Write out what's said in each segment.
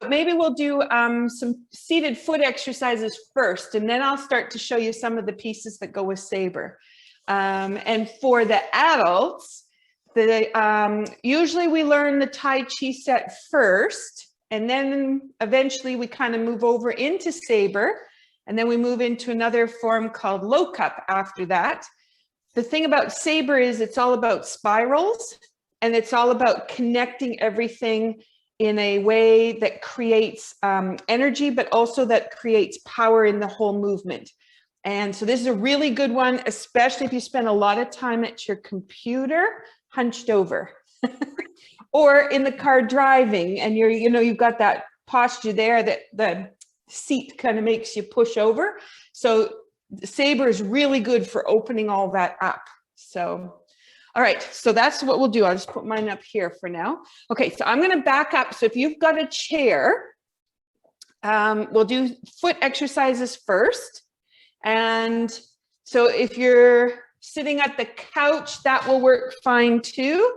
maybe we'll do some seated foot exercises first, and then I'll start to show you some of the pieces that go with Sabre. And for the adults, usually we learn the Tai Chi set first, and then eventually we kind of move over into Sabre, and then we move into another form called low cup after that. The thing about Sabre is it's all about spirals, and it's all about connecting everything in a way that creates energy, but also that creates power in the whole movement. And so this is a really good one, especially if you spend a lot of time at your computer hunched over or in the car driving, and you've got that posture there that the seat kind of makes you push over. So Sabre is really good for opening all that up. So, all right, so that's what we'll do. I'll just put mine up here for now. Okay, so I'm gonna back up. So if you've got a chair, we'll do foot exercises first. And so if you're sitting at the couch, that will work fine too.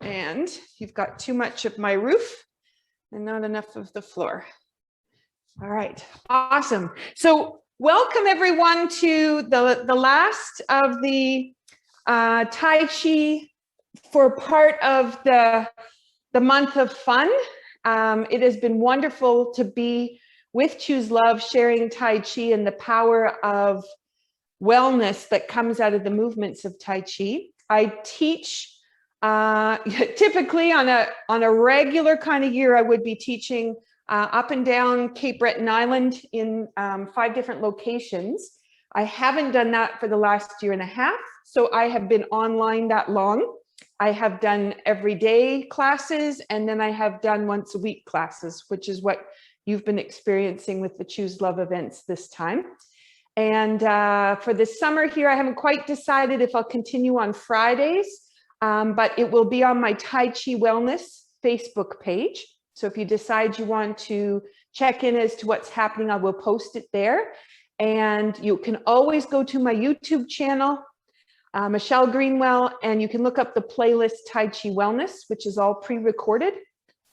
And you've got too much of my roof and not enough of the floor. All right, awesome. So welcome everyone to the last of the Tai Chi for part of the month of fun. It has been wonderful to be with Choose Love, sharing Tai Chi and the power of wellness that comes out of the movements of Tai Chi. I teach typically on a regular kind of year, I would be teaching up and down Cape Breton Island in 5 different locations. I haven't done that for the last year and a half, so I have been online that long. I have done everyday classes, and then I have done once a week classes, which is what you've been experiencing with the Choose Love events this time. And for this summer here, I haven't quite decided if I'll continue on Fridays, but it will be on my Tai Chi Wellness Facebook page. So if you decide you want to check in as to what's happening, I will post it there. And you can always go to my YouTube channel, Michelle Greenwell, and you can look up the playlist Tai Chi Wellness, which is all pre-recorded.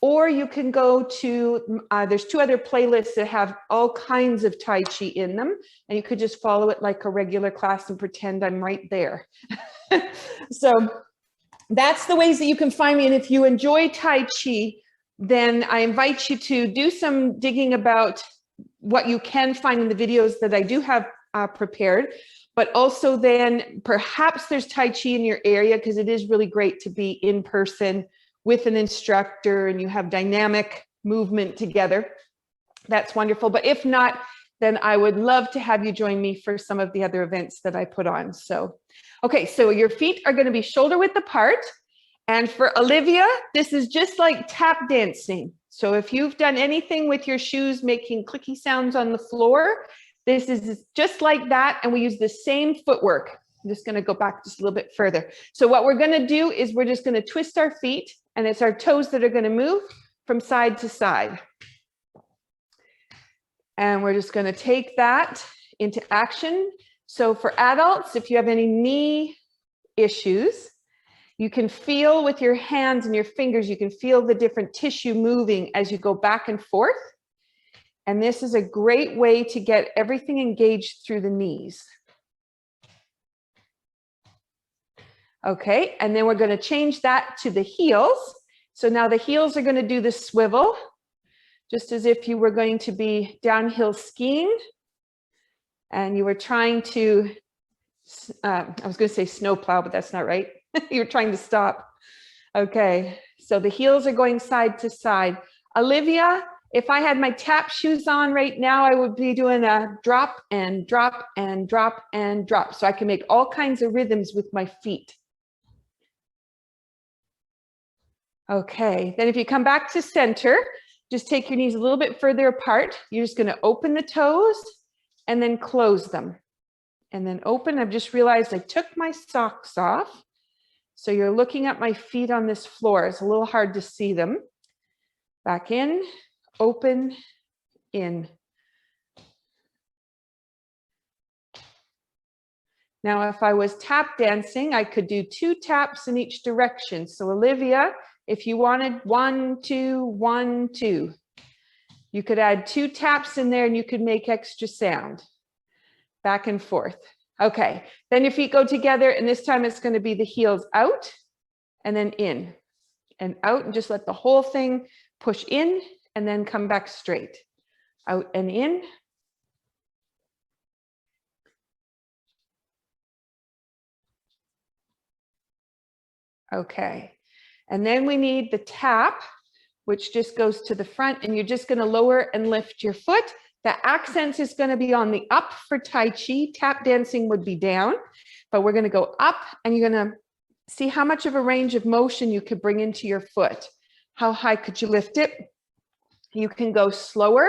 Or you can go to, there's 2 other playlists that have all kinds of Tai Chi in them, and you could just follow it like a regular class and pretend I'm right there. So that's the ways that you can find me. And if you enjoy Tai Chi, then I invite you to do some digging about what you can find in the videos that I do have prepared, but also then perhaps there's Tai Chi in your area, because it is really great to be in person with an instructor and you have dynamic movement together. That's wonderful. But if not, then I would love to have you join me for some of the other events that I put on. So, okay, so your feet are going to be shoulder width apart. And for Olivia, this is just like tap dancing. So if you've done anything with your shoes making clicky sounds on the floor, this is just like that. And we use the same footwork. I'm just going to go back just a little bit further. So what we're going to do is we're just going to twist our feet, and it's our toes that are going to move from side to side. And we're just going to take that into action. So for adults, if you have any knee issues, you can feel with your hands and your fingers, you can feel the different tissue moving as you go back and forth. And this is a great way to get everything engaged through the knees. Okay, and then we're going to change that to the heels. So now the heels are going to do the swivel, just as if you were going to be downhill skiing and you were trying to, I was going to say snowplow, but that's not right. You're trying to stop. Okay, so the heels are going side to side. Olivia, if I had my tap shoes on right now, I would be doing a drop and drop and drop and drop. So I can make all kinds of rhythms with my feet. Okay, then if you come back to center, just take your knees a little bit further apart. You're just going to open the toes and then close them. And then open. I've just realized I took my socks off. So you're looking at my feet on this floor. It's a little hard to see them. Back in, open, in. Now, if I was tap dancing, I could do 2 taps in each direction. So Olivia, if you wanted 1, 2, 1, 2. You could add 2 taps in there and you could make extra sound. Back and forth. Okay, then your feet go together, and this time it's going to be the heels out and then in and out, and just let the whole thing push in and then come back straight. Out and in. Okay, and then we need the tap, which just goes to the front, and you're just going to lower and lift your foot. The accent is going to be on the up for Tai Chi. Tap dancing would be down, but we're going to go up, and you're going to see how much of a range of motion you could bring into your foot. How high could you lift it? You can go slower.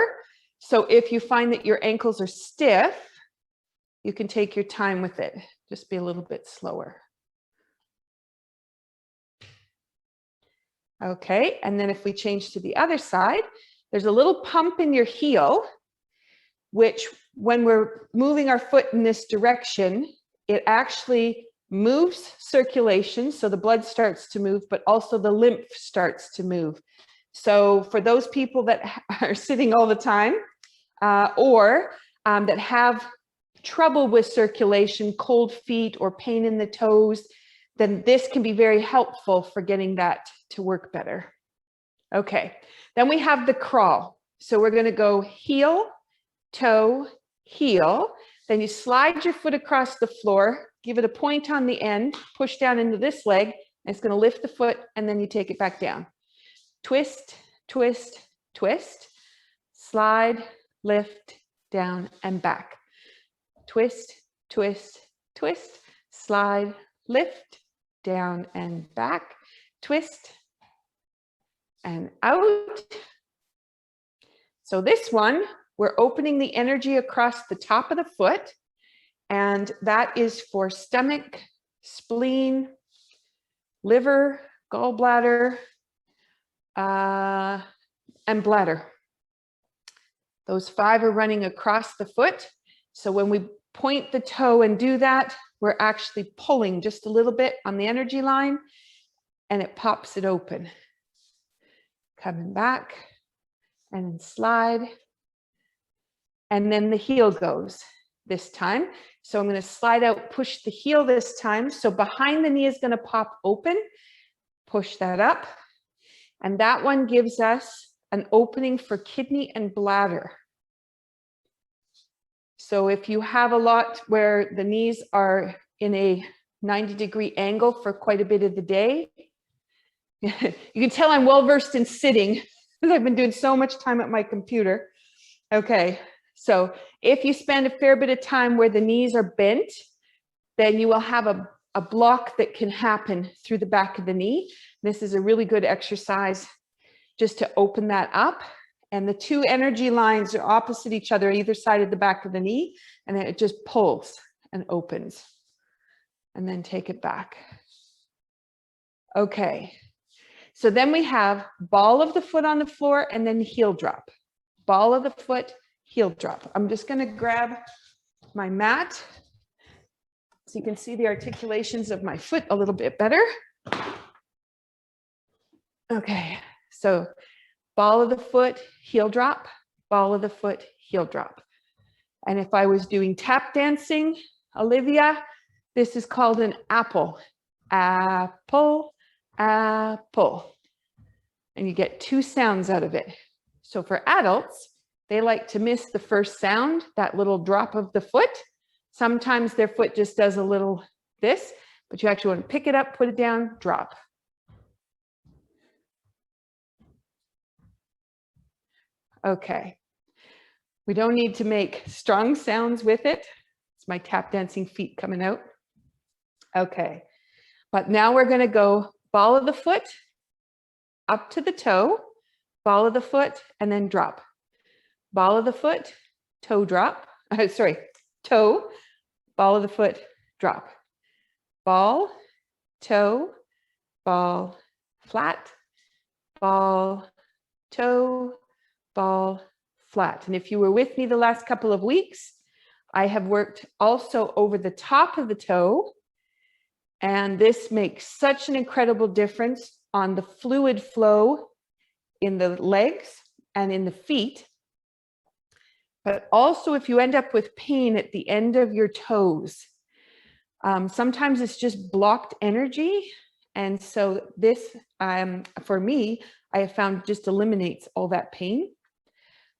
So if you find that your ankles are stiff, you can take your time with it. Just be a little bit slower. Okay, and then if we change to the other side, there's a little pump in your heel, which when we're moving our foot in this direction, it actually moves circulation, so the blood starts to move, but also the lymph starts to move. So for those people that are sitting all the time, or that have trouble with circulation, cold feet or pain in the toes, then this can be very helpful for getting that to work better. Okay, then we have the crawl. So we're going to go heel, toe, heel. Then you slide your foot across the floor, give it a point on the end, push down into this leg, and it's going to lift the foot, and then you take it back down. Twist, twist, twist, slide, lift, down, and back. Twist, twist, twist, slide, lift, down, and back. Twist, and out. So this one, we're opening the energy across the top of the foot, and that is for stomach, spleen, liver, gallbladder, and bladder. Those 5 are running across the foot. So when we point the toe and do that, we're actually pulling just a little bit on the energy line, and it pops it open. Coming back, and then slide. And then the heel goes this time. So I'm going to slide out, push the heel this time. So behind the knee is going to pop open, push that up. And that one gives us an opening for kidney and bladder. So if you have a lot where the knees are in a 90-degree angle for quite a bit of the day, you can tell I'm well-versed in sitting because I've been doing so much time at my computer. Okay, so if you spend a fair bit of time where the knees are bent, then you will have a block that can happen through the back of the knee. This is a really good exercise just to open that up. And the 2 energy lines are opposite each other, either side of the back of the knee, and then it just pulls and opens. And then take it back. Okay. So then we have ball of the foot on the floor and then heel drop. Ball of the foot, heel drop. I'm just going to grab my mat so you can see the articulations of my foot a little bit better. Okay, so ball of the foot, heel drop, ball of the foot, heel drop. And if I was doing tap dancing, Olivia, this is called an apple. Apple, apple. And you get 2 sounds out of it. So for adults, they like to miss the first sound, that little drop of the foot. Sometimes their foot just does a little this, but you actually want to pick it up, put it down, drop. Okay. We don't need to make strong sounds with it. It's my tap dancing feet coming out. Okay. But now we're going to go ball of the foot up to the toe, ball of the foot, and then drop. Ball of the foot, toe drop. Toe, ball of the foot, drop. Ball, toe, ball, flat, ball, toe, ball, flat. And if you were with me the last couple of weeks, I have worked also over the top of the toe. And this makes such an incredible difference on the fluid flow in the legs and in the feet. But also if you end up with pain at the end of your toes, sometimes it's just blocked energy. And so this, for me, I have found just eliminates all that pain.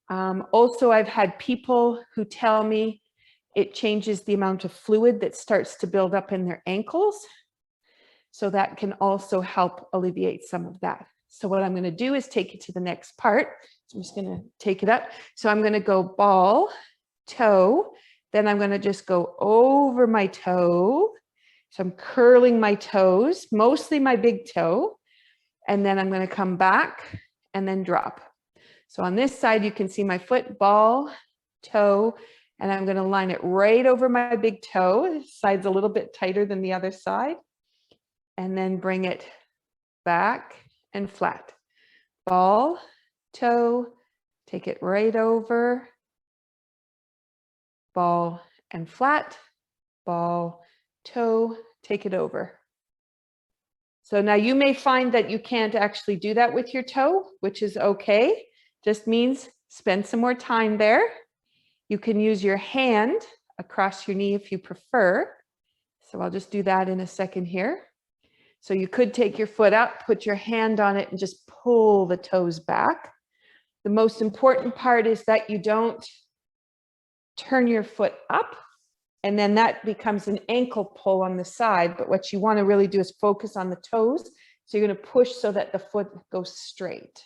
Also, I've had people who tell me it changes the amount of fluid that starts to build up in their ankles. So that can also help alleviate some of that. So what I'm going to do is take it to the next part. So I'm just going to take it up. So I'm going to go ball, toe. Then I'm going to just go over my toe. So I'm curling my toes, mostly my big toe. And then I'm going to come back and then drop. So on this side, you can see my foot, ball, toe, and I'm going to line it right over my big toe. This side's a little bit tighter than the other side. And then bring it back and flat. Ball, toe, take it right over. Ball and flat, ball, toe, take it over. So now you may find that you can't actually do that with your toe, which is okay. Just means spend some more time there. You can use your hand across your knee if you prefer. So I'll just do that in a second here. So you could take your foot up, put your hand on it and just pull the toes back. The most important part is that you don't turn your foot up and then that becomes an ankle pull on the side. But what you want to really do is focus on the toes. So you're going to push so that the foot goes straight.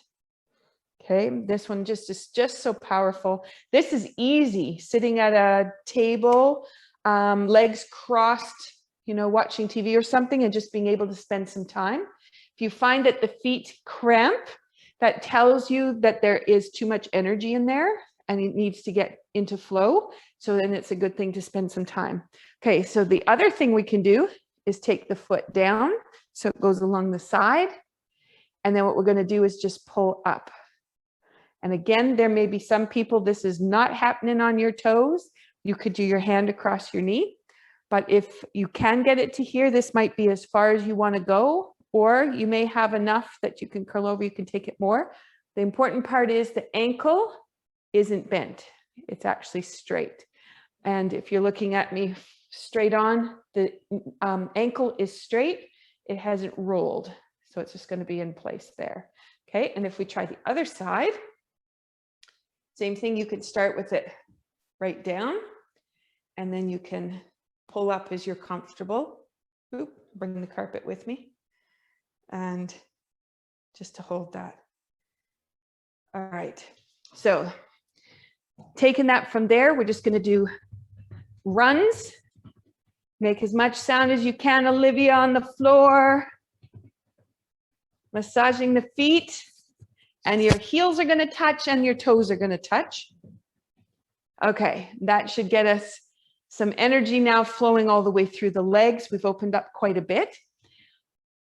Okay, this one is just so powerful. This is easy, sitting at a table, legs crossed, you know, watching TV or something and just being able to spend some time. If you find that the feet cramp, that tells you that there is too much energy in there and it needs to get into flow. So then it's a good thing to spend some time. Okay, so the other thing we can do is take the foot down so it goes along the side. And then what we're going to do is just pull up. And again, there may be some people, this is not happening on your toes. You could do your hand across your knee. But if you can get it to here, this might be as far as you want to go, or you may have enough that you can curl over, you can take it more. The important part is the ankle isn't bent. It's actually straight. And if you're looking at me straight on, the ankle is straight. It hasn't rolled. So it's just going to be in place there. Okay. And if we try the other side, same thing, you can start with it right down and then you can pull up as you're comfortable. Oop, bring the carpet with me. And just to hold that. All right. So taking that from there, we're just going to do runs. Make as much sound as you can, Olivia, on the floor. Massaging the feet. And your heels are going to touch and your toes are going to touch. Okay, that should get us some energy now flowing all the way through the legs. We've opened up quite a bit.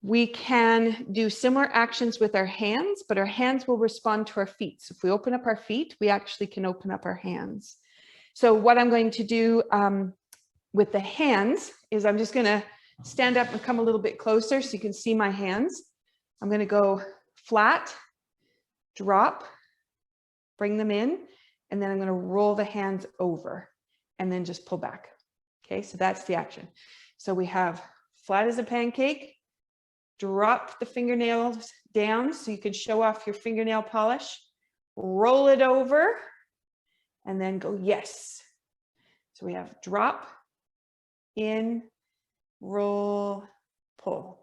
We can do similar actions with our hands, but our hands will respond to our feet. So if we open up our feet, we actually can open up our hands. So what I'm going to do with the hands is I'm just going to stand up and come a little bit closer so you can see my hands. I'm going to go flat, drop, bring them in, and then I'm going to roll the hands over and then just pull back. Okay, so that's the action. So we have flat as a pancake, drop the fingernails down so you can show off your fingernail polish, roll it over, and then go yes. So we have drop, in, roll, pull.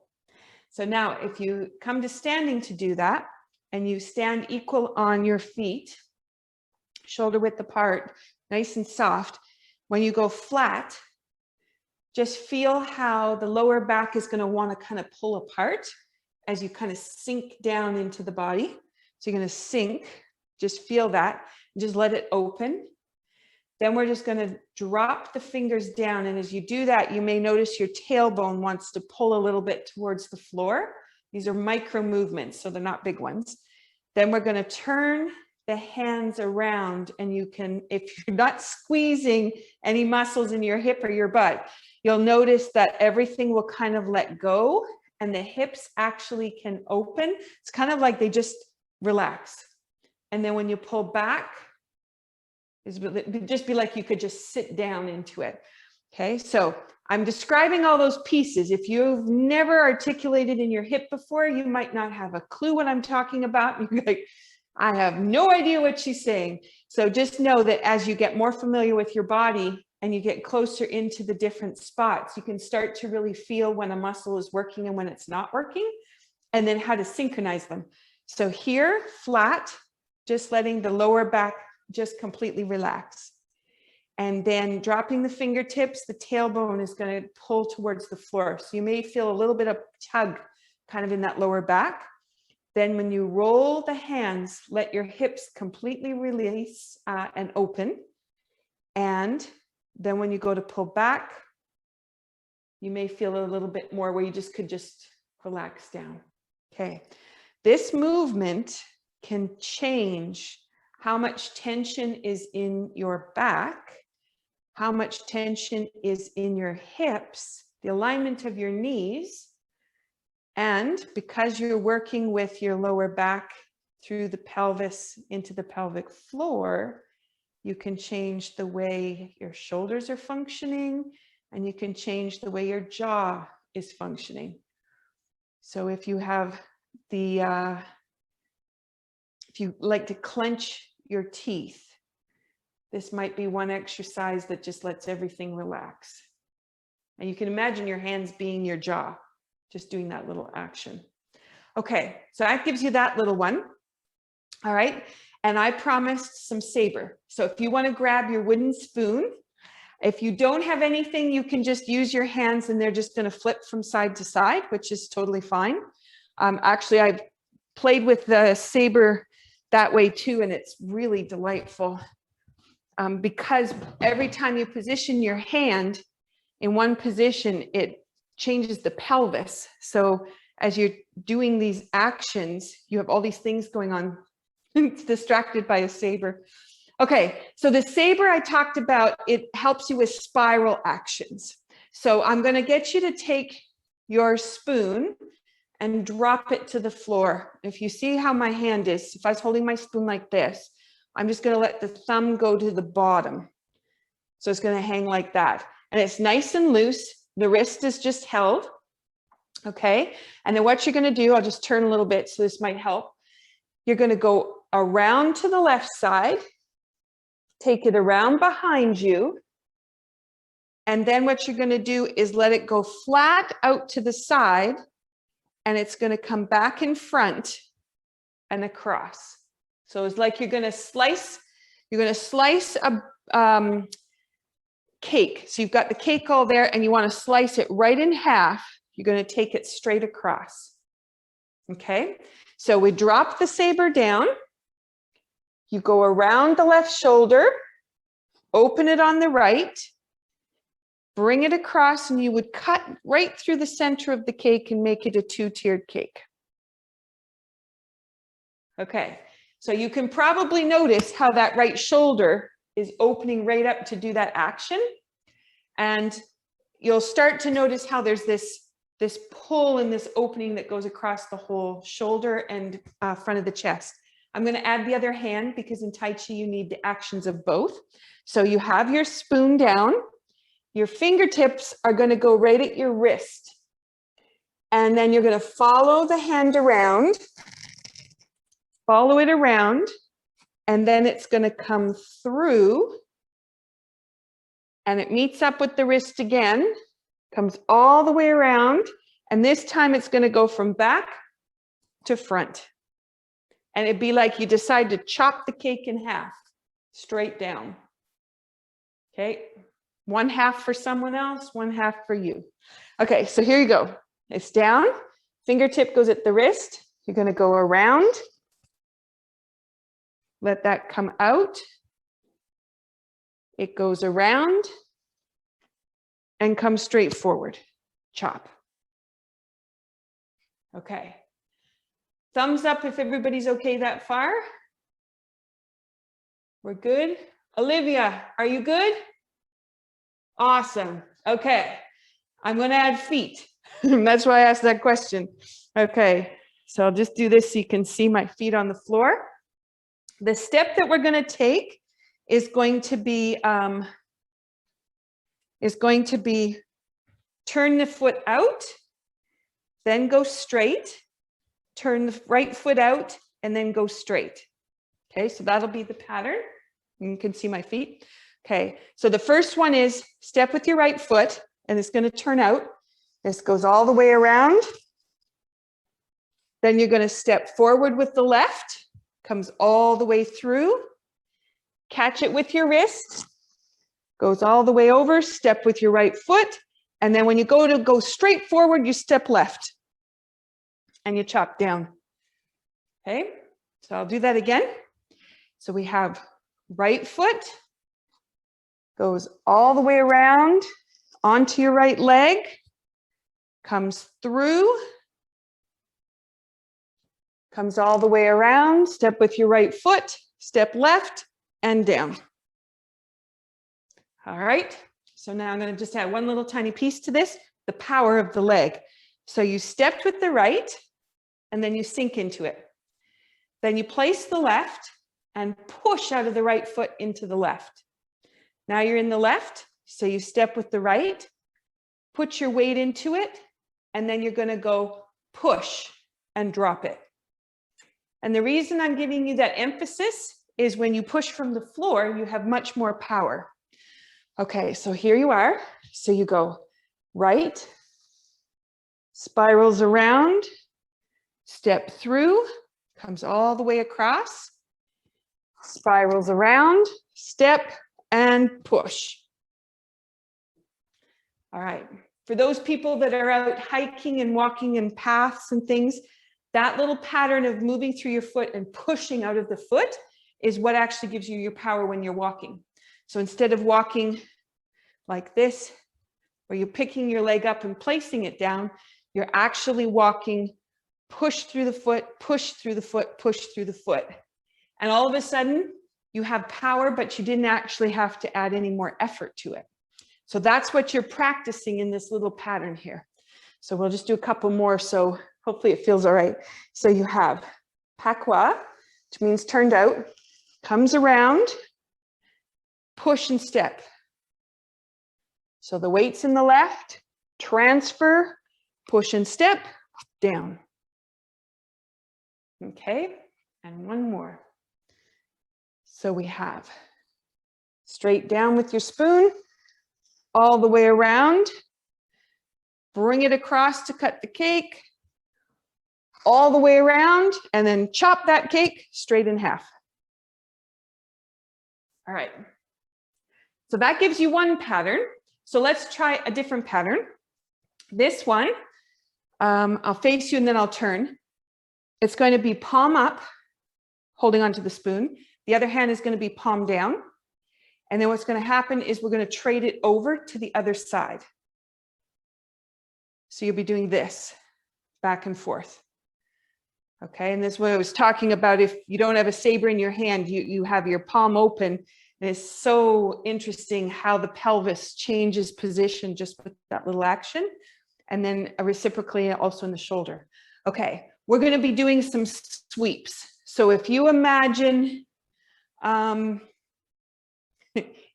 So now if you come to standing to do that, and you stand equal on your feet, shoulder width apart, nice and soft. When you go flat, just feel how the lower back is going to want to kind of pull apart as you kind of sink down into the body. So you're going to sink, just feel that, just let it open. Then we're just going to drop the fingers down. And as you do that, you may notice your tailbone wants to pull a little bit towards the floor. These are micro movements, so they're not big ones. Then we're going to turn the hands around, and you can, if you're not squeezing any muscles in your hip or your butt, you'll notice that everything will kind of let go and the hips actually can open. It's kind of like they just relax. And then when you pull back, It'd just be like you could just sit down into it. Okay, so I'm describing all those pieces. If you've never articulated in your hip before, you might not have a clue what I'm talking about. You're like, I have no idea what she's saying. So just know that as you get more familiar with your body and you get closer into the different spots, you can start to really feel when a muscle is working and when it's not working, and then how to synchronize them. So here, flat, just letting the lower back just completely relax. And then dropping the fingertips, the tailbone is going to pull towards the floor. So you may feel a little bit of tug kind of in that lower back. Then when you roll the hands, let your hips completely release and open. And then when you go to pull back, you may feel a little bit more where you just could just relax down. Okay. This movement can change how much tension is in your back, how much tension is in your hips, the alignment of your knees. And because you're working with your lower back through the pelvis into the pelvic floor, you can change the way your shoulders are functioning, and you can change the way your jaw is functioning. So if you have if you like to clench your teeth, this might be one exercise that just lets everything relax. And you can imagine your hands being your jaw, just doing that little action. Okay, so that gives you that little one. All right, and I promised some saber. So if you want to grab your wooden spoon, if you don't have anything, you can just use your hands and they're just going to flip from side to side, which is totally fine. Actually, I've played with the saber that way too, and it's really delightful. Because every time you position your hand in one position, it changes the pelvis. So as you're doing these actions, you have all these things going on. It's distracted by a saber. Okay, so the saber I talked about, it helps you with spiral actions. So I'm going to get you to take your spoon and drop it to the floor. If you see how my hand is, if I was holding my spoon like this, I'm just going to let the thumb go to the bottom. So it's going to hang like that. And it's nice and loose. The wrist is just held. Okay. And then what you're going to do, I'll just turn a little bit so this might help. You're going to go around to the left side, take it around behind you. And then what you're going to do is let it go flat out to the side, and it's going to come back in front and across. So it's like you're going to slice a cake. So you've got the cake all there and you want to slice it right in half. You're going to take it straight across. Okay. So we drop the saber down. You go around the left shoulder, open it on the right, bring it across, and you would cut right through the center of the cake and make it a two-tiered cake. Okay. So you can probably notice how that right shoulder is opening right up to do that action. And you'll start to notice how there's this pull and this opening that goes across the whole shoulder and front of the chest. I'm going to add the other hand because in Tai Chi you need the actions of both. So you have your spoon down. Your fingertips are going to go right at your wrist. And then you're going to follow the hand around. Follow it around, and then it's going to come through, and it meets up with the wrist again, comes all the way around, and this time it's going to go from back to front. And it'd be like you decide to chop the cake in half, straight down. Okay, one half for someone else, one half for you. Okay, so here you go. It's down, fingertip goes at the wrist, you're going to go around. Let that come out. It goes around and comes straight forward. Chop. Okay. Thumbs up if everybody's okay that far. We're good. Olivia, are you good? Awesome. Okay. I'm going to add feet. That's why I asked that question. Okay. So I'll just do this so you can see my feet on the floor. The step that we're going to take is going to be turn the foot out, then go straight, turn the right foot out, and then go straight. Okay, so that'll be the pattern. You can see my feet. Okay, so the first one is step with your right foot, and it's going to turn out. This goes all the way around. Then you're going to step forward with the left, comes all the way through. Catch it with your wrist, goes all the way over, step with your right foot, and then when you go straight forward, you step left, and you chop down. Okay, so I'll do that again. So we have right foot, goes all the way around onto your right leg, comes through, comes all the way around, step with your right foot, step left and down. All right, so now I'm going to just add one little tiny piece to this, the power of the leg. So you stepped with the right and then you sink into it. Then you place the left and push out of the right foot into the left. Now you're in the left, so you step with the right, put your weight into it, and then you're going to go push and drop it. And the reason I'm giving you that emphasis is when you push from the floor, you have much more power. Okay, so here you are. So you go right, spirals around, step through, comes all the way across, spirals around, step, and push. All right, for those people that are out hiking and walking in paths and things, that little pattern of moving through your foot and pushing out of the foot is what actually gives you your power when you're walking. So instead of walking like this, where you're picking your leg up and placing it down, you're actually walking, push through the foot, push through the foot, push through the foot. And all of a sudden, you have power, but you didn't actually have to add any more effort to it. So that's what you're practicing in this little pattern here. So we'll just do a couple more, so hopefully it feels all right. So you have pakwa, which means turned out, comes around, push and step. So the weight's in the left, transfer, push and step, down. Okay, and one more. So we have straight down with your spoon, all the way around, bring it across to cut the cake, all the way around, and then chop that cake straight in half. All right, so that gives you one pattern. So let's try a different pattern. This one, I'll face you and then I'll turn. It's going to be palm up, holding onto the spoon. The other hand is going to be palm down. And then what's going to happen is we're going to trade it over to the other side. So you'll be doing this, back and forth. Okay, and this is what I was talking about. If you don't have a saber in your hand, you have your palm open. And it's so interesting how the pelvis changes position just with that little action. And then reciprocally also in the shoulder. Okay, we're going to be doing some sweeps. So if you imagine,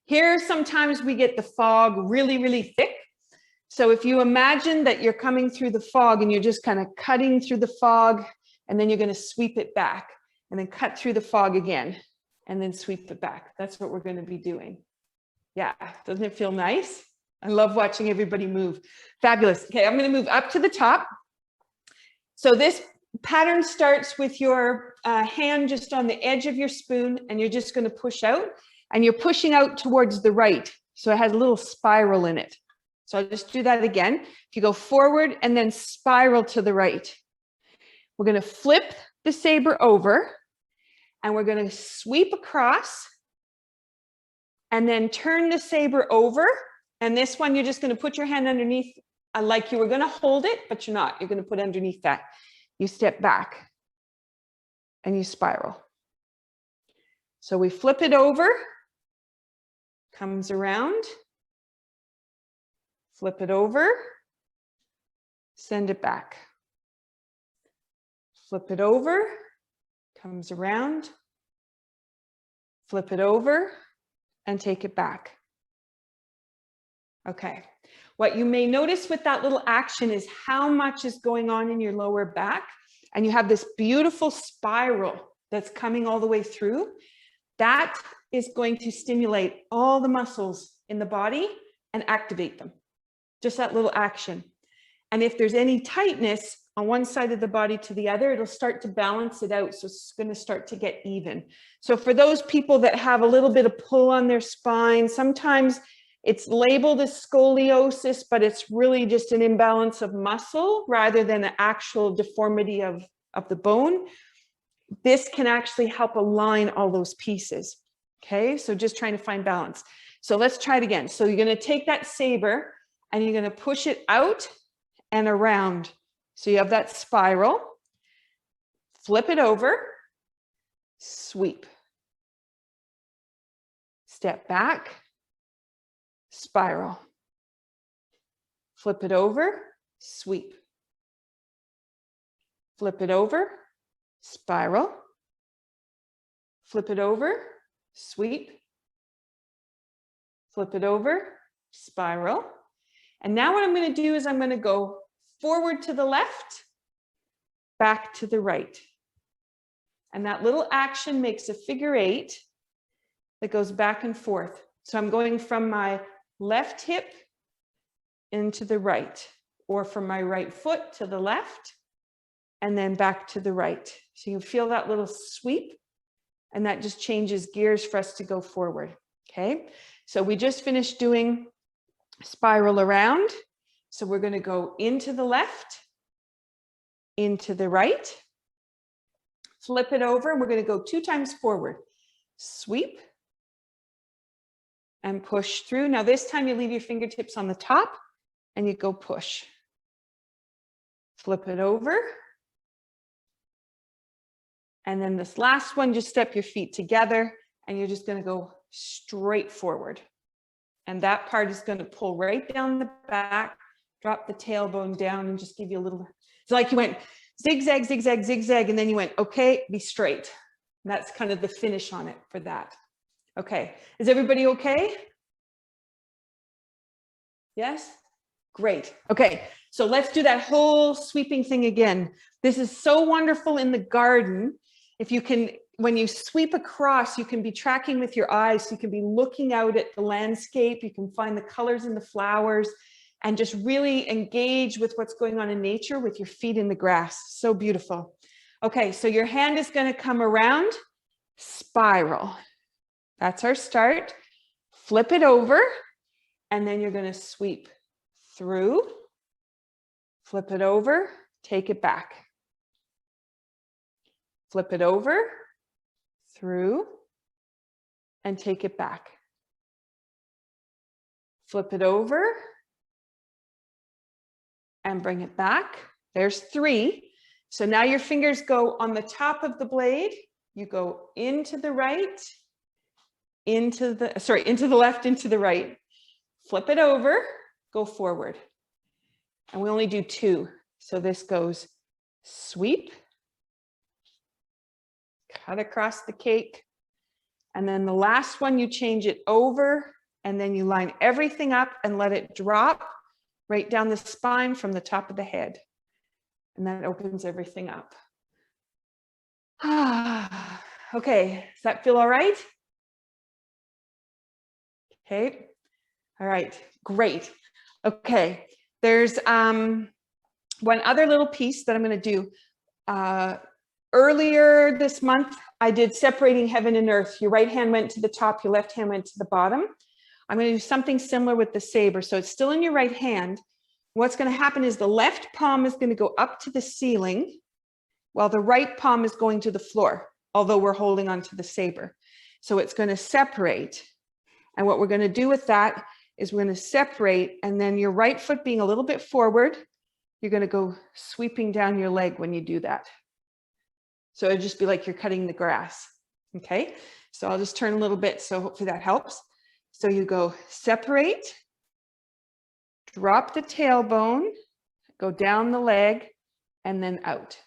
here sometimes we get the fog really, really thick. So if you imagine that you're coming through the fog and you're just kind of cutting through the fog, and then you're going to sweep it back and then cut through the fog again and then sweep it back. That's what we're going to be doing. Yeah, doesn't it feel nice? I love watching everybody move. Fabulous. Okay, I'm going to move up to the top. So this pattern starts with your hand just on the edge of your spoon, and you're just going to push out, and you're pushing out towards the right. So it has a little spiral in it. So I'll just do that again. If you go forward and then spiral to the right, we're going to flip the saber over, and we're going to sweep across and then turn the saber over. And this one, you're just going to put your hand underneath, like you were going to hold it, but you're not. You're going to put underneath that. You step back and you spiral. So we flip it over, comes around, flip it over, send it back. Flip it over, comes around, flip it over, and take it back. Okay. What you may notice with that little action is how much is going on in your lower back. And you have this beautiful spiral that's coming all the way through. That is going to stimulate all the muscles in the body and activate them. Just that little action. And if there's any tightness on one side of the body to the other, it'll start to balance it out. So it's going to start to get even. So for those people that have a little bit of pull on their spine, sometimes it's labeled as scoliosis, but it's really just an imbalance of muscle rather than an actual deformity of the bone. This can actually help align all those pieces. Okay, so just trying to find balance. So let's try it again. So you're going to take that saber and you're going to push it out and around. So you have that spiral. Flip it over, sweep. Step back, spiral. Flip it over, sweep. Flip it over, spiral. Flip it over, sweep. Flip it over, spiral. And now what I'm going to do is I'm going to go forward to the left, back to the right. And that little action makes a figure 8 that goes back and forth. So I'm going from my left hip into the right, or from my right foot to the left, and then back to the right. So you feel that little sweep, and that just changes gears for us to go forward. Okay, so we just finished doing spiral around. So we're going to go into the left, into the right, flip it over, and we're going to go 2 times forward. Sweep and push through. Now this time you leave your fingertips on the top and you go push. Flip it over. And then this last one, just step your feet together and you're just going to go straight forward. And that part is going to pull right down the back, drop the tailbone down and just give you a little, it's like you went zigzag, zigzag, zigzag, and then you went, okay, be straight. And that's kind of the finish on it for that. Okay, is everybody okay? Yes? Great. Okay, so let's do that whole sweeping thing again. This is so wonderful in the garden. If you can, when you sweep across, you can be tracking with your eyes. So you can be looking out at the landscape. You can find the colors in the flowers and just really engage with what's going on in nature with your feet in the grass. So beautiful. Okay, so your hand is going to come around, spiral. That's our start. Flip it over, and then you're going to sweep through, flip it over, take it back. Flip it over, through, and take it back. Flip it over, and bring it back. There's 3. So now your fingers go on the top of the blade. You go into the right, into the left, into the right. Flip it over, go forward. And we only do 2. So this goes sweep, cut across the cake. And then the last one, you change it over, and then you line everything up and let it drop right down the spine from the top of the head. And that opens everything up. Okay, does that feel all right? Okay, all right, great. Okay, there's one other little piece that I'm going to do. Earlier this month, I did separating heaven and earth. Your right hand went to the top, your left hand went to the bottom. I'm going to do something similar with the saber. So it's still in your right hand. What's going to happen is the left palm is going to go up to the ceiling while the right palm is going to the floor, although we're holding onto the saber. So it's going to separate. And what we're going to do with that is we're going to separate, and then your right foot being a little bit forward, you're going to go sweeping down your leg when you do that. So it'd just be like you're cutting the grass. Okay, so I'll just turn a little bit, so hopefully that helps. So you go separate, drop the tailbone, go down the leg, and then out.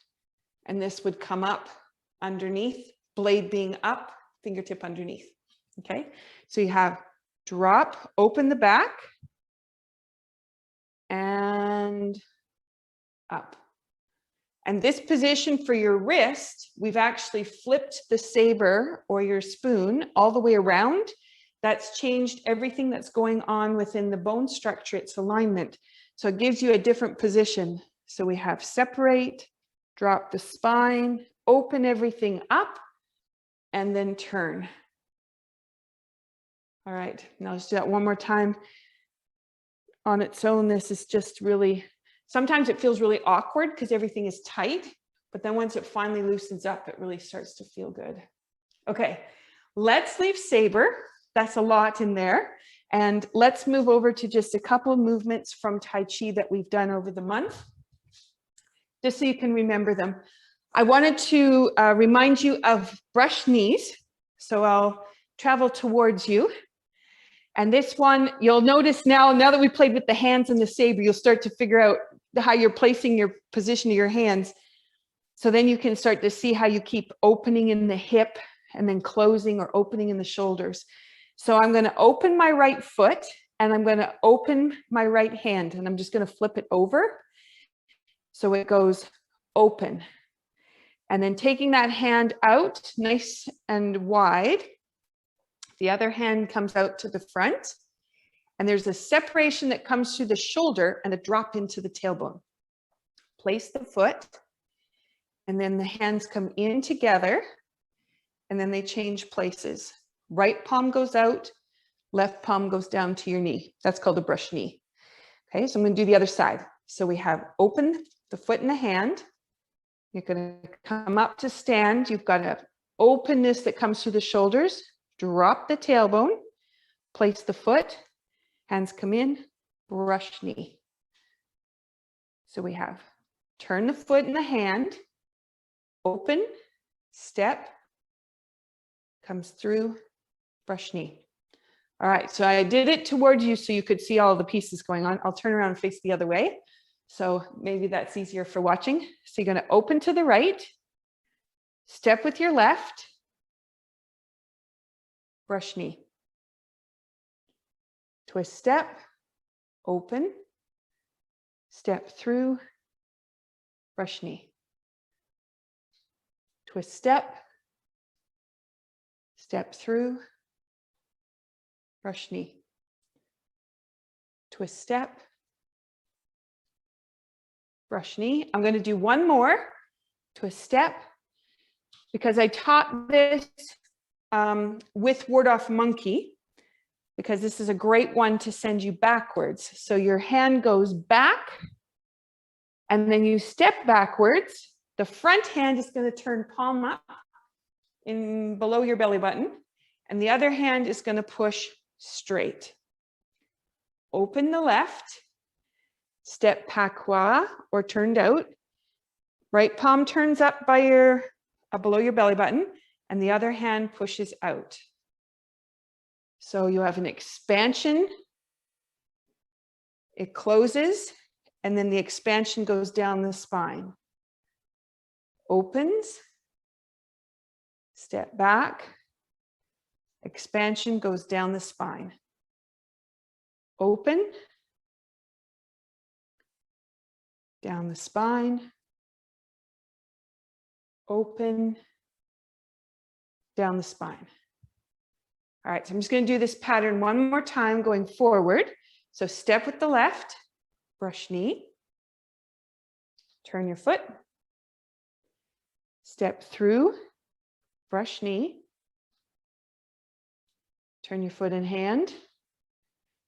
And this would come up underneath, blade being up, fingertip underneath. Okay, so you have drop, open the back, and up. And this position for your wrist, we've actually flipped the saber or your spoon all the way around. That's changed everything that's going on within the bone structure, its alignment. So it gives you a different position. So we have separate, drop the spine, open everything up, and then turn. All right, now let's do that one more time. On its own, this is just really, sometimes it feels really awkward because everything is tight, but then once it finally loosens up, it really starts to feel good. Okay, let's leave saber. That's a lot in there. And let's move over to just a couple of movements from Tai Chi that we've done over the month, just so you can remember them. I wanted to remind you of brush knees. So I'll travel towards you. And this one, you'll notice now that we played with the hands and the saber, you'll start to figure out how you're placing your position of your hands. So then you can start to see how you keep opening in the hip and then closing or opening in the shoulders. So I'm going to open my right foot and I'm going to open my right hand and I'm just going to flip it over. So it goes open. And then taking that hand out nice and wide, the other hand comes out to the front. And there's a separation that comes through the shoulder and a drop into the tailbone. Place the foot, and then the hands come in together, and then they change places. Right palm goes out, left palm goes down to your knee. That's called a brush knee. Okay, so I'm going to do the other side. So we have open the foot and the hand. You're going to come up to stand. You've got an openness that comes through the shoulders. Drop the tailbone, place the foot, hands come in, brush knee. So we have turn the foot and the hand, open, step, comes through, brush knee. All right, so I did it towards you so you could see all the pieces going on. I'll turn around and face the other way. So maybe that's easier for watching. So you're going to open to the right, step with your left, brush knee. Twist step, open, step through, brush knee. Twist step, step through, brush knee. Twist step, brush knee. I'm going to do one more, twist step, because I taught this with Ward Off Monkey, because this is a great one to send you backwards. So your hand goes back, and then you step backwards. The front hand is going to turn palm up in below your belly button, and the other hand is going to push straight. Open the left, step patois or turned out. Right palm turns up by your below your belly button, and the other hand pushes out. So you have an expansion, it closes, and then the expansion goes down the spine. Opens, step back, expansion goes down the spine. Open, down the spine, open, down the spine. All right, so I'm just going to do this pattern one more time going forward. So step with the left, brush knee, turn your foot, step through, brush knee, turn your foot and hand.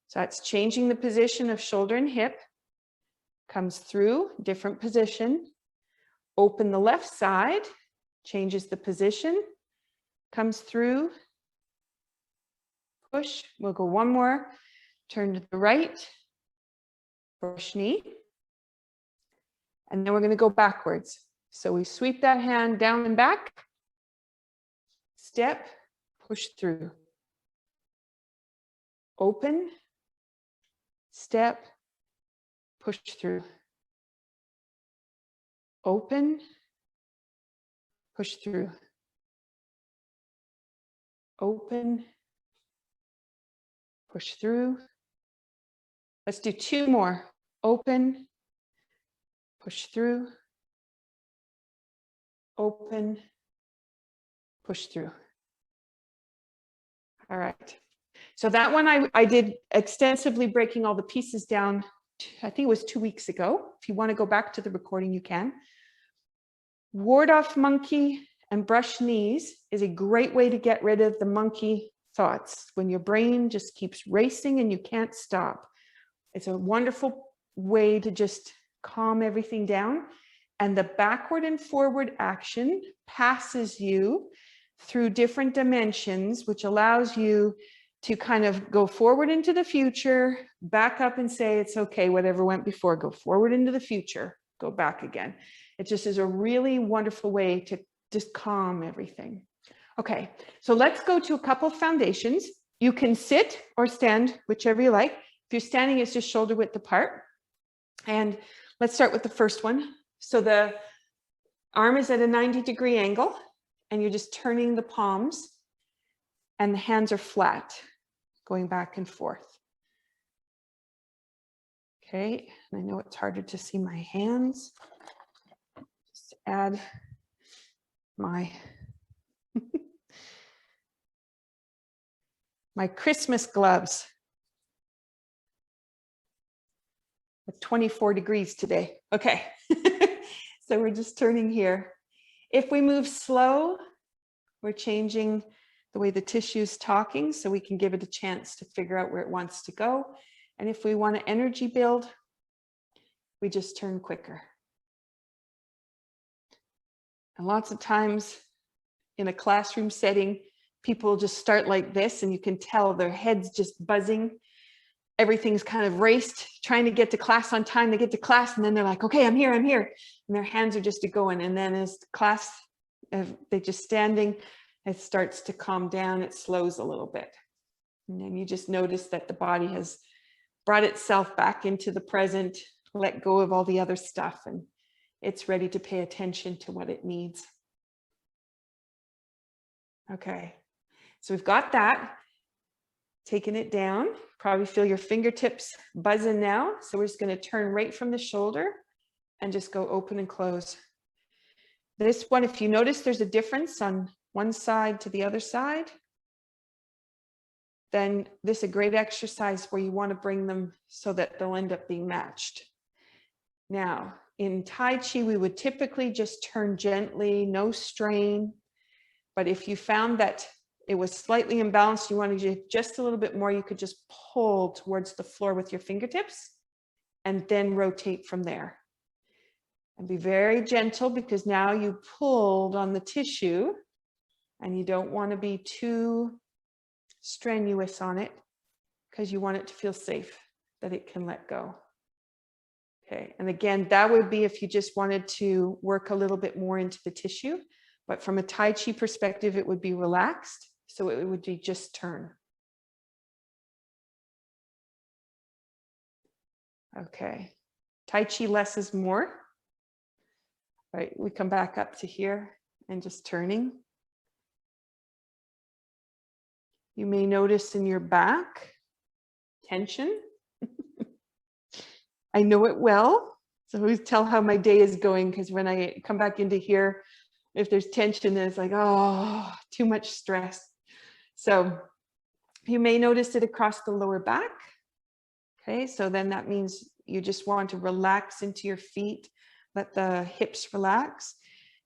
So that's changing the position of shoulder and hip. Comes through, different position. Open the left side, changes the position, comes through, push. We'll go one more, turn to the right, brush knee, and then we're going to go backwards. So we sweep that hand down and back, step, push through, open, step, push through, open, push through, open, push through. Let's do 2 more. Open, push through, open, push through. All right. So that one I did extensively, breaking all the pieces down, I think it was 2 weeks ago. If you want to go back to the recording, you can. Ward off monkey and brush knees is a great way to get rid of the monkey thoughts when your brain just keeps racing and you can't stop. It's a wonderful way to just calm everything down. And the backward and forward action passes you through different dimensions, which allows you to kind of go forward into the future, back up and say, it's okay, whatever went before, go forward into the future, go back again. It just is a really wonderful way to just calm everything. Okay, so let's go to a couple of foundations. You can sit or stand, whichever you like. If you're standing, it's just shoulder width apart. And let's start with the first one. So the arm is at a 90-degree angle, and you're just turning the palms, and the hands are flat, going back and forth. Okay, and I know it's harder to see my hands. Just add my my Christmas gloves. At 24 degrees today. Okay, so we're just turning here. If we move slow, we're changing the way the tissue is talking so we can give it a chance to figure out where it wants to go. And if we want to energy build, we just turn quicker. And lots of times in a classroom setting, people just start like this, and you can tell their heads just buzzing. Everything's kind of raced, trying to get to class on time. They get to class, and then they're like, okay, I'm here. And their hands are just going. And then as the class, they're just standing, it starts to calm down. It slows a little bit. And then you just notice that the body has brought itself back into the present, let go of all the other stuff, and it's ready to pay attention to what it needs. Okay, so we've got that. Taking it down, probably feel your fingertips buzzing now. So we're just going to turn right from the shoulder and just go open and close. This one, if you notice there's a difference on one side to the other side, then this is a great exercise where you want to bring them so that they'll end up being matched. Now, in Tai Chi, we would typically just turn gently, no strain. But if you found that it was slightly imbalanced, you wanted to do just a little bit more, you could just pull towards the floor with your fingertips and then rotate from there. And be very gentle, because now you pulled on the tissue and you don't want to be too strenuous on it, because you want it to feel safe, that it can let go. Okay, and again, that would be if you just wanted to work a little bit more into the tissue, but from a Tai Chi perspective, it would be relaxed. So it would be just turn. Okay, Tai Chi less is more. All right, we come back up to here and just turning. You may notice in your back tension. I know it well. So I always tell how my day is going, because when I come back into here, if there's tension, it's like, oh, too much stress. So you may notice it across the lower back. Okay, so then that means you just want to relax into your feet, let the hips relax.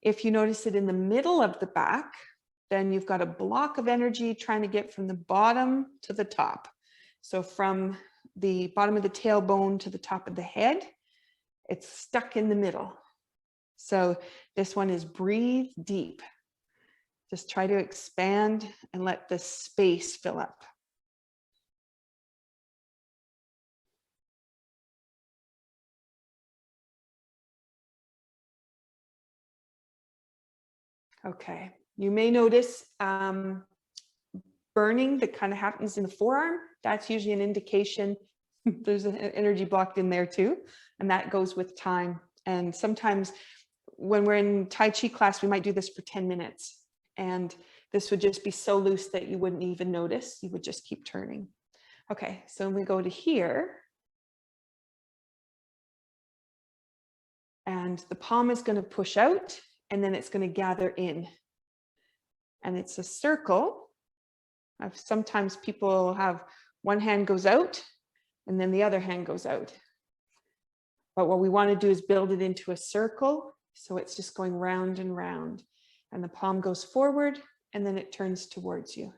If you notice it in the middle of the back, then you've got a block of energy trying to get from the bottom to the top. So from the bottom of the tailbone to the top of the head, it's stuck in the middle. So this one is breathe deep. Just try to expand and let the space fill up. Okay, you may notice burning that kind of happens in the forearm. That's usually an indication there's an energy blocked in there too, and that goes with time. And sometimes when we're in Tai Chi class, we might do this for 10 minutes. And this would just be so loose that you wouldn't even notice. You would just keep turning. Okay, so we go to here. And the palm is going to push out, and then it's going to gather in. And it's a circle. Sometimes people have one hand goes out, and then the other hand goes out. But what we want to do is build it into a circle. So it's just going round and round. And the palm goes forward, and then it turns towards you.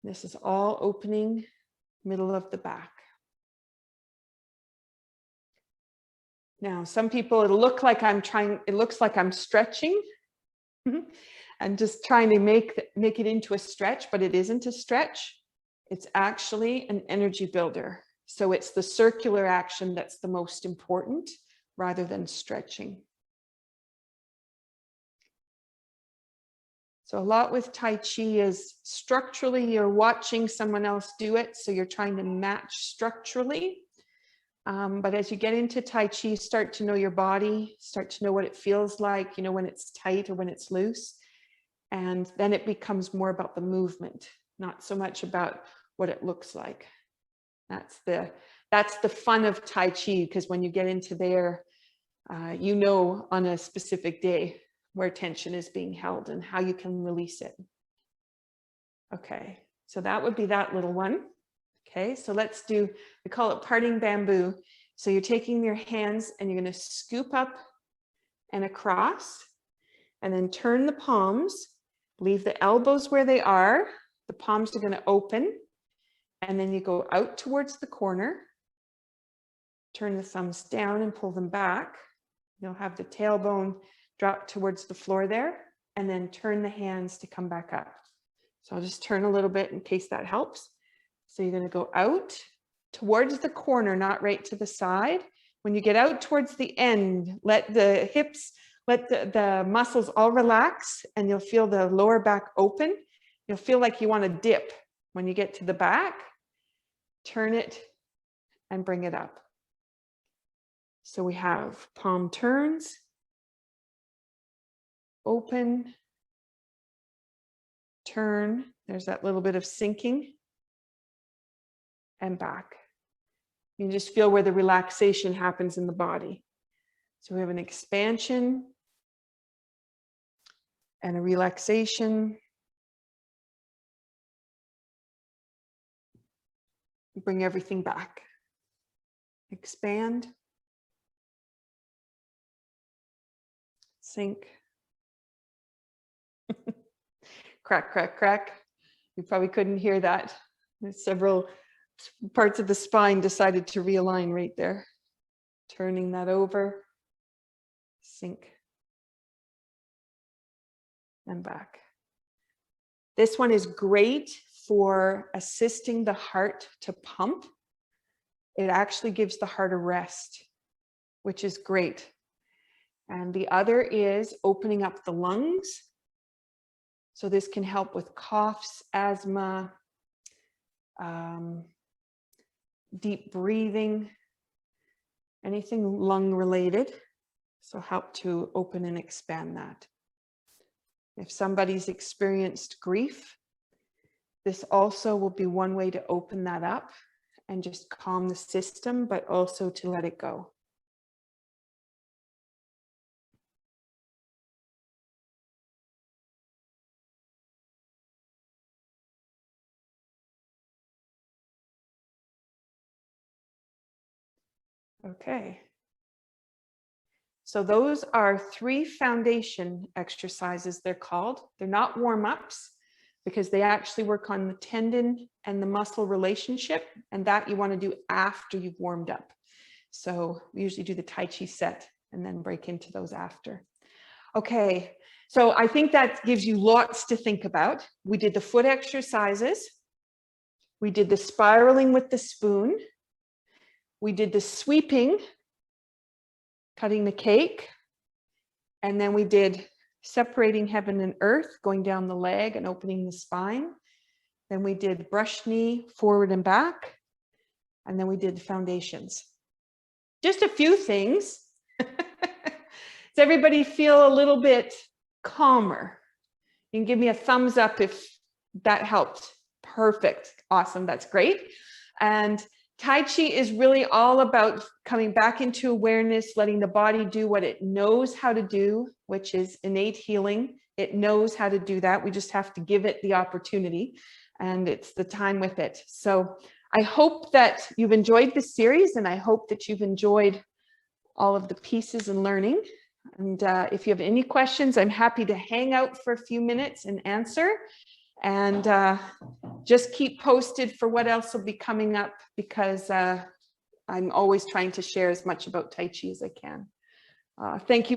This is all opening, middle of the back. Now, some people, it looks like I'm stretching. I'm just trying to make it into a stretch, but it isn't a stretch. It's actually an energy builder. So it's the circular action that's the most important rather than stretching. So a lot with Tai Chi is structurally, you're watching someone else do it. So you're trying to match structurally. But as you get into Tai Chi, start to know your body, start to know what it feels like, when it's tight or when it's loose. And then it becomes more about the movement, not so much about what it looks like. That's the fun of Tai Chi, because when you get into there, on a specific day where tension is being held and how you can release it. Okay, so that would be that little one. Okay, so let's do, we call it parting bamboo. So you're taking your hands and you're going to scoop up and across, and then turn the palms, leave the elbows where they are. The palms are going to open, and then you go out towards the corner. Turn the thumbs down and pull them back. You'll have the tailbone drop towards the floor there, and then turn the hands to come back up. So I'll just turn a little bit in case that helps. So you're going to go out towards the corner, not right to the side. When you get out towards the end, let the hips, let the muscles all relax, and you'll feel the lower back open. You'll feel like you want to dip. When you get to the back, turn it and bring it up. So we have palm turns, open, turn. There's that little bit of sinking, and back. You just feel where the relaxation happens in the body. So we have an expansion and a relaxation. Bring everything back. Expand. Sink. Crack, crack, crack. You probably couldn't hear that. There's several parts of the spine decided to realign right there. Turning that over, sink, and back. This one is great for assisting the heart to pump. It actually gives the heart a rest, which is great. And the other is opening up the lungs. So this can help with coughs, asthma, deep breathing, anything lung related. So help to open and expand that. If somebody's experienced grief, this also will be one way to open that up and just calm the system, but also to let it go. Okay. So those are 3 foundation exercises, they're called. They're not warm-ups because they actually work on the tendon and the muscle relationship, and that you want to do after you've warmed up. So we usually do the Tai Chi set and then break into those after. Okay, so I think that gives you lots to think about. We did the foot exercises. We did the spiraling with the spoon. We did the sweeping, cutting the cake, and then we did separating heaven and earth, going down the leg and opening the spine. Then we did brush knee, forward and back, and then we did foundations. Just a few things. Does everybody feel a little bit calmer? You can give me a thumbs up if that helped. Perfect. Awesome. That's great. And Tai Chi is really all about coming back into awareness, letting the body do what it knows how to do, which is innate healing. It knows how to do that. We just have to give it the opportunity, and it's the time with it. So I hope that you've enjoyed this series, and I hope that you've enjoyed all of the pieces and learning. And if you have any questions, I'm happy to hang out for a few minutes and answer. And just keep posted for what else will be coming up, because I'm always trying to share as much about Tai Chi as I can. Thank you.